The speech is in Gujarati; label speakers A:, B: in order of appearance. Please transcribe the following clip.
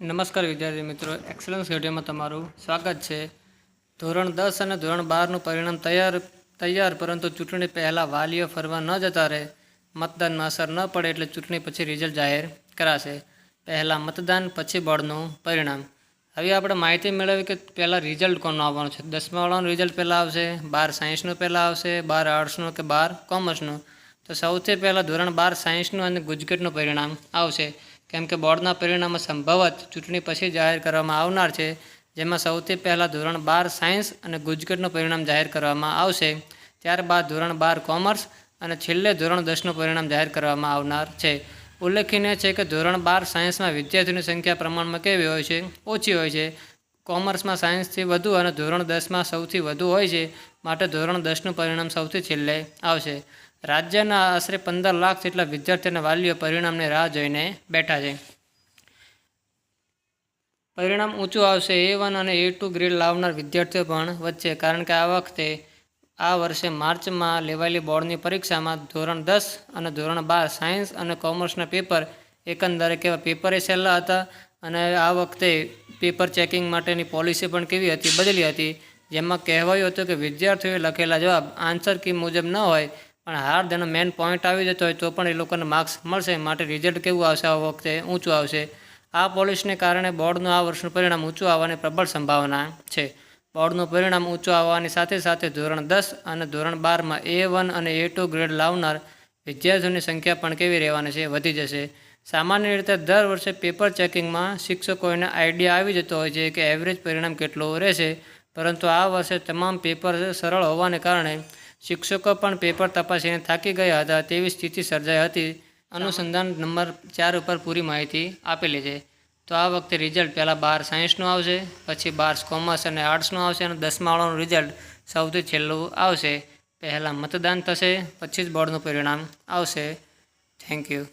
A: નમસ્કાર વિદ્યાર્થી મિત્રો, એક્સલન્સ વિડીયોમાં તમારું સ્વાગત છે। ધોરણ 10 અને ધોરણ 12નું પરિણામ તૈયાર પરંતુ ચૂંટણી પહેલાં વાલીઓ ફરવા ન જતા રહે, મતદાનમાં અસર ન પડે એટલે ચૂંટણી પછી રિઝલ્ટ જાહેર કરાશે। પહેલાં મતદાન પછી બોર્ડનું પરિણામ। હવે આપણે માહિતી મેળવી કે પહેલાં રિઝલ્ટ કોનું આવવાનું છે। 10મા વાળાનું રિઝલ્ટ પહેલાં આવશે, 12 સાયન્સનું પહેલાં આવશે, 12 આર્ટ્સનું કે 12 કોમર્સનું। તો સૌથી પહેલાં ધોરણ 12 સાયન્સનું અને ગુજકેટનું પરિણામ આવશે, કેમ કે બોર્ડના પરિણામો સંભવત ચૂંટણી પછી જાહેર કરવામાં આવનાર છે, જેમાં સૌથી પહેલાં ધોરણ 12 સાયન્સ અને ગુજકેટનું પરિણામ જાહેર કરવામાં આવશે, ત્યારબાદ ધોરણ 12 કોમર્સ અને છેલ્લે ધોરણ 10નું પરિણામ જાહેર કરવામાં આવનાર છે। ઉલ્લેખનીય છે કે ધોરણ 12 સાયન્સમાં વિદ્યાર્થીઓની સંખ્યા પ્રમાણમાં કેવી હોય છે? ઓછી હોય છે। કોમર્સમાં સાયન્સથી વધુ અને ધોરણ 10માં સૌથી વધુ હોય છે, માટે ધોરણ 10નું પરિણામ સૌથી છેલ્લે આવશે। રાજ્યના આશરે 15 લાખ જેટલા વિદ્યાર્થીઓના વાલીઓ પરિણામની રાહ જોઈને બેઠા છે। પરિણામ ઊંચું આવશે A1 અને A2 ગ્રેડ લાવનાર વિદ્યાર્થીઓ પણ વચ્ચે, કારણ કે આ વર્ષે માર્ચમાં લેવાયેલી બોર્ડની પરીક્ષામાં ધોરણ 10 અને ધોરણ 12 સાયન્સ અને કોમર્સના પેપર એકંદરે કેવા પેપરે સહેલા હતા અને આ વખતે પેપર ચેકિંગ માટેની પોલિસી પણ કેવી હતી? બદલી હતી, જેમાં કહેવાયું હતું કે વિદ્યાર્થીઓએ લખેલા જવાબ આન્સર કી મુજબ ન હોય પણ હાર તેનો મેઇન પોઈન્ટ આવી જતો હોય તો પણ એ લોકોને માર્ક્સ મળશે, માટે રિઝલ્ટ કેવું આવશે? આ વખતે ઊંચું આવશે। આ પોલિસીને કારણે બોર્ડનું આ વર્ષનું પરિણામ ઊંચું આવવાની પ્રબળ સંભાવના છે। બોર્ડનું પરિણામ ઊંચું આવવાની સાથે સાથે ધોરણ 10 અને ધોરણ 12માં A1 અને A2 ગ્રેડ લાવનાર વિદ્યાર્થીઓની સંખ્યા પણ કેવી રહેવાની છે? વધી જશે। સામાન્ય રીતે દર વર્ષે પેપર ચેકિંગમાં શિક્ષકોને આઈડિયા આવી જતો હોય છે કે એવરેજ પરિણામ કેટલું રહેશે, પરંતુ આ વર્ષે તમામ પેપર સરળ હોવાને કારણે શિક્ષકો પણ પેપર તપાસીને થાકી ગયા હતા તેવી સ્થિતિ સર્જાઈ હતી। અનુસંધાન નંબર 4 ઉપર પૂરી માહિતી આપેલી છે। તો આ વખતે રિઝલ્ટ પહેલાં 12 સાયન્સનું આવશે, પછી 12 કોમર્સ અને આર્ટ્સનું આવશે અને 10મા વાળાનું રિઝલ્ટ સૌથી છેલ્લું આવશે। પહેલાં મતદાન થશે, પછી જ બોર્ડનું પરિણામ આવશે। Thank you.